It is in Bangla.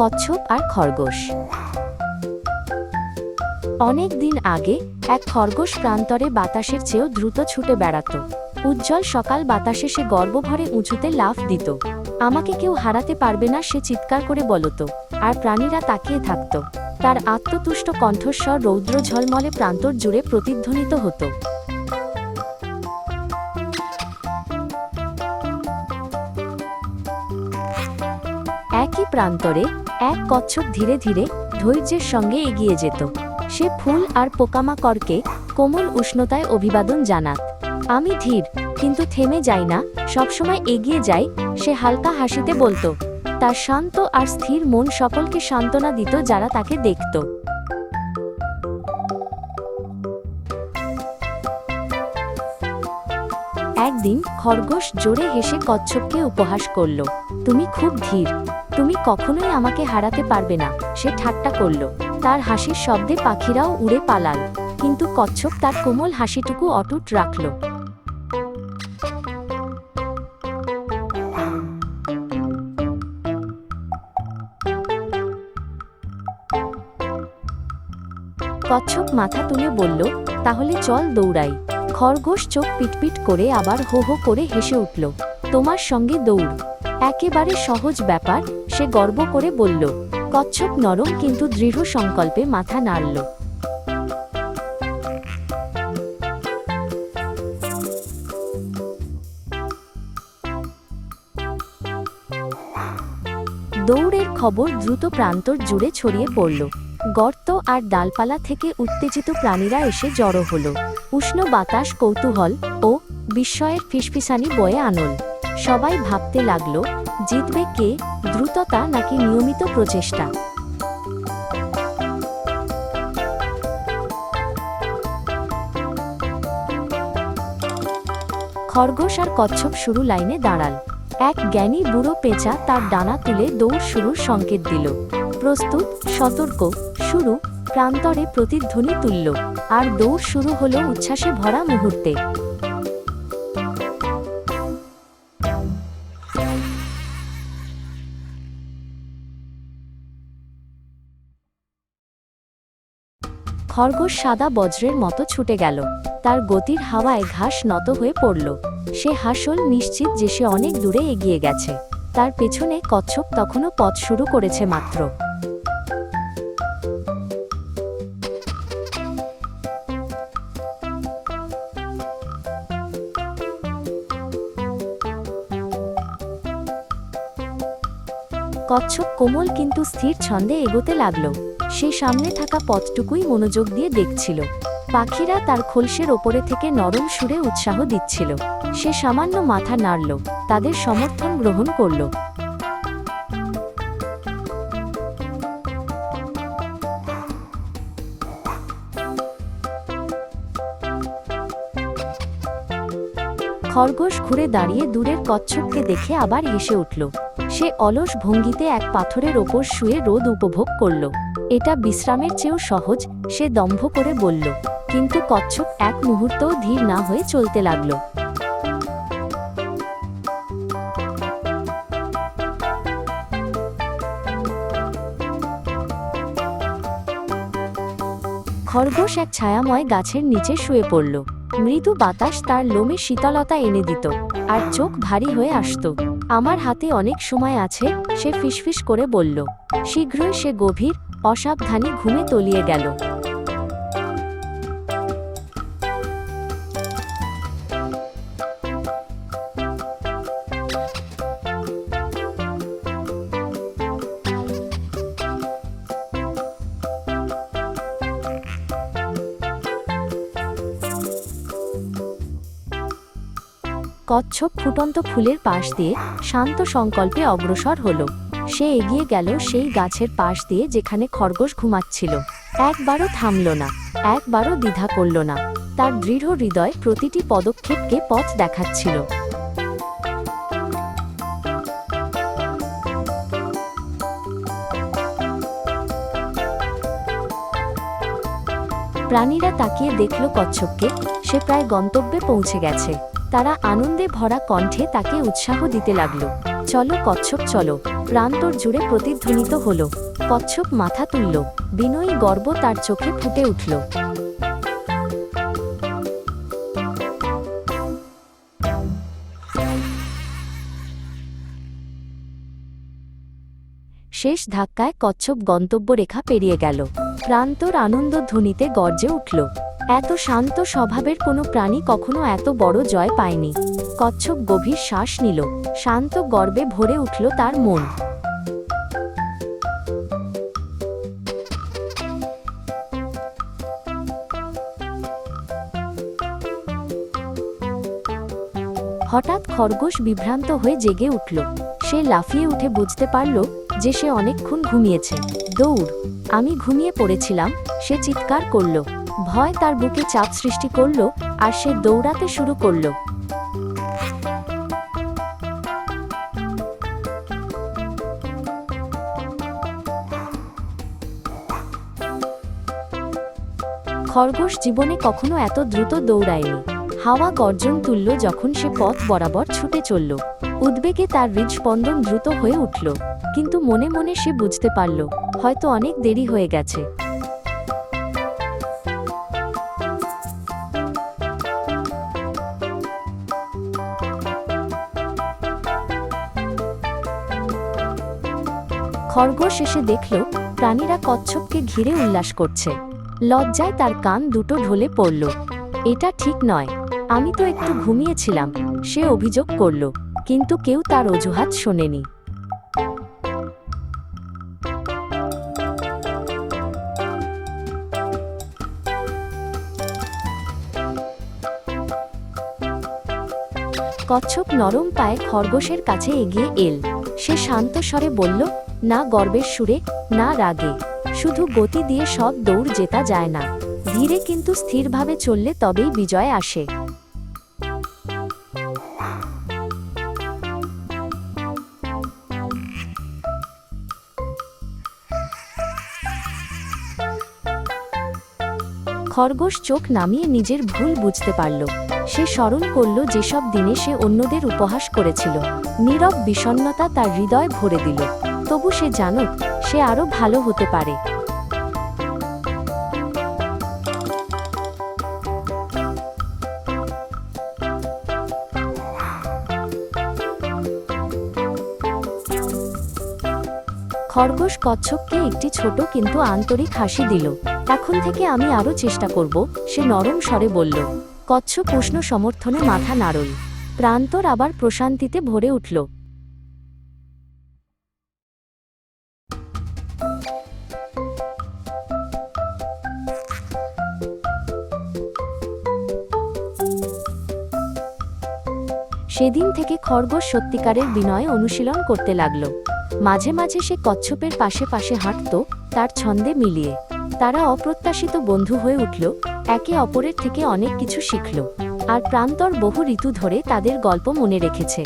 কচ্ছপ আর খরগোশ। অনেক দিন আগে এক খরগোশ প্রান্তরে বাতাসের চেয়েও দ্রুত ছুটে বেড়াত। উজ্জ্বল সকাল বাতাসে সে গর্বভরে উঁচুতে লাফ দিত। আমাকে কেউ হারাতে পারবে না, সে চিৎকার করে বলত, আর প্রাণীরা তাকিয়ে থাকত। তার আত্মতুষ্ট কণ্ঠস্বর রৌদ্র ঝলমলে প্রান্তর জুড়ে প্রতিধ্বনিত হতো। একই প্রান্তরে এক কচ্ছপ ধীরে ধীরে ধৈর্যের সঙ্গে এগিয়ে যেত। সে ফুল আর পোকামাকড়কে কোমল উষ্ণতায় অভিবাদন জানাত। আমি ধীর, কিন্তু থেমে যাই না, সবসময় এগিয়ে যাই, সে হালকা হাসিতে বলতো। তার শান্ত আর স্থির মন সকলকে সান্ত্বনা দিত যারা তাকে দেখত। একদিন খরগোশ জোরে হেসে কচ্ছপকে উপহাস করল। তুমি খুব ধীর, তুমি কখনোই আমাকে হারাতে পারবে না, সে ঠাট্টা করল। তার হাসির শব্দে পাখিরাও উড়ে পালাল, কিন্তু কচ্ছপ তার কোমল হাসিটুকু অটুট রাখল। কচ্ছপ মাথা তুলে বলল, তাহলে চল দৌড়াই। খরগোশ চোখ পিটপিট করে আবার হো হো করে হেসে উঠল। তোমার সঙ্গে দৌড়, একেবারে সহজ ব্যাপার, সে গর্ব করে বলল। কচ্ছপ নরম কিন্তু দৃঢ় সংকল্পে মাথা নাড়ল। দৌড়ের খবর দ্রুত প্রান্তর জুড়ে ছড়িয়ে পড়ল। গর্ত আর ডালপালা থেকে উত্তেজিত প্রাণীরা এসে জড়ো হলো। উষ্ণ বাতাস কৌতূহল ও বিস্ময়ের ফিসফিসানি বয়ে আনল। সবাই ভাবতে লাগলো, জিতবে কে, দ্রুততা নাকি নিয়মিত প্রচেষ্টা। খরগোশ আর কচ্ছপ শুরু লাইনে দাঁড়াল। এক জ্ঞানী বুড়ো পেঁচা তার ডানা তুলে দৌড় শুরুর সংকেত দিল। প্রস্তুত, সতর্ক, শুরু। প্রান্তরে প্রতিধ্বনি তুলল, আর দৌড় শুরু হলো উচ্ছ্বাসে ভরা মুহূর্তে। খরগোশ সাদা বজ্রের মতো ছুটে গেল। তার গতির হাওয়ায় ঘাস নত হয়ে পড়ল। সে হাসল, নিশ্চিত যে সে অনেক দূরে এগিয়ে গেছে। তার পেছনে কচ্ছপ তখনও পথ শুরু করেছে মাত্র। কচ্ছপ কোমল কিন্তু স্থির ছন্দে এগোতে লাগলো। সে সামনে থাকা পথটুকুই মনোযোগ দিয়ে দেখছিল। পাখিরা তার খোলসের ওপরে থেকে নরম সুরে উৎসাহ দিচ্ছিল। সে সামান্য মাথা নাড়ল, তাদের সমর্থন গ্রহণ করল। খরগোশ ঘুরে দাঁড়িয়ে দূরের কচ্ছপকে দেখে আবার হেসে উঠল। সে অলস ভঙ্গিতে এক পাথরের ওপর শুয়ে রোদ উপভোগ করল। এটা বিশ্রামের চেয়েও সহজ, সে দম্ভ করে বলল। কিন্তু কচ্ছপ এক মুহূর্তও ধীর না হয়ে চলতে লাগল। খরগোশ এক ছায়াময় গাছের নিচে শুয়ে পড়ল। মৃদু বাতাস তার লোমে শীতলতা এনে দিত, আর চোখ ভারী হয়ে আসত। আমার হাতে অনেক সময় আছে, সে ফিসফিস করে বলল। শীঘ্রই সে গভীর, অসাবধানী ঘুমে তলিয়ে গেল। কচ্ছপ ফুটন্ত ফুলের পাশ দিয়ে শান্ত সংকল্পে অগ্রসর হলো। সে এগিয়ে গেল সেই গাছের পাশ দিয়ে যেখানে খরগোশ ঘুমাচ্ছিল। একবারও থামল না, একবারও দ্বিধা করল না। তার দৃঢ় হৃদয় প্রতিটি পদক্ষেপকে পথ দেখাচ্ছিল। প্রাণীরা তাকিয়ে দেখল কচ্ছপকে, সে প্রায় গন্তব্যে পৌঁছে গেছে। তারা আনন্দে ভরা কণ্ঠে তাকে উৎসাহ দিতে লাগল। চলো কচ্ছপ চলো, প্রান্তর জুড়ে প্রতিধ্বনিত হলো। কচ্ছপ মাথা তুলল, বিনয়ী গর্ব তার চোখে ফুটে উঠল। শেষ ধাক্কায় কচ্ছপ গন্তব্যরেখা পেরিয়ে গেল। প্রান্তর আনন্দধ্বনিতে গর্জে উঠল। এত শান্ত স্বভাবের কোনো প্রাণী কখনো এত বড় জয় পায়নি। কচ্ছপ গভীর শ্বাস নিল, শান্ত গর্বে ভরে উঠল তার মন। হঠাৎ খরগোশ বিভ্রান্ত হয়ে জেগে উঠল। সে লাফিয়ে উঠে বুঝতে পারল যে সে অনেকক্ষণ ঘুমিয়েছে। দৌড়! আমি ঘুমিয়ে পড়েছিলাম, সে চিৎকার করল। ভয় তার বুকে চাপ সৃষ্টি করল আর সে দৌড়াতে শুরু করল। খরগোশ জীবনে কখনো এত দ্রুত দৌড়ায়নি। হাওয়া গর্জন তুলল যখন সে পথ বরাবর ছুটে চলল। উদ্বেগে তার হৃদস্পন্দন দ্রুত হয়ে উঠল, কিন্তু মনে মনে সে বুঝতে পারল হয়তো অনেক দেরি হয়ে গেছে। খরগোশ এসে দেখল প্রাণীরা কচ্ছপকে ঘিরে উল্লাস করছে। লজ্জায় তার কান দুটো ঢলে পড়ল। এটা ঠিক নয়, আমি তো একটু ঘুমিয়েছিলাম, সে অভিযোগ করল, কিন্তু কেউ তার অজুহাত শোনেনি। কচ্ছপ নরম পায়ে খরগোশের কাছে এগিয়ে এল। সে শান্ত স্বরে বলল, না গর্বের সুরে, না রাগে, শুধু গতি দিয়ে সব দৌড় জেতা যায় না। ধীরে কিন্তু স্থিরভাবে চললে তবেই বিজয় আসে। খরগোশ চোখ নামিয়ে নিজের ভুল বুঝতে পারল। সে স্মরণ করল যেসব দিনে সে অন্যদের উপহাস করেছিল। নীরব বিষণ্ণতা তার হৃদয় ভরে দিল। তবু সে জানত সে আরো ভালো হতে পারে। খরগোশ কচ্ছপকে একটি ছোট কিন্তু আন্তরিক হাসি দিল। এখন থেকে আমি আরো চেষ্টা করব, সে নরম স্বরে বলল। কচ্ছপ উষ্ণ সমর্থনে মাথা নাড়ল। প্রান্তর আবার প্রশান্তিতে ভরে উঠল। সেদিন থেকে খরগোশ সত্যিকারের বিনয়ে অনুশীলন করতে লাগল। মাঝে মাঝে সে কচ্ছপের পাশে পাশে হাঁটত, তার ছন্দে মিলিয়ে। তারা অপ্রত্যাশিত বন্ধু হয়ে উঠল, একে অপরের থেকে অনেক কিছু শিখল। আর প্রান্তর বহু ঋতু ধরে তাদের গল্প মনে রেখেছে।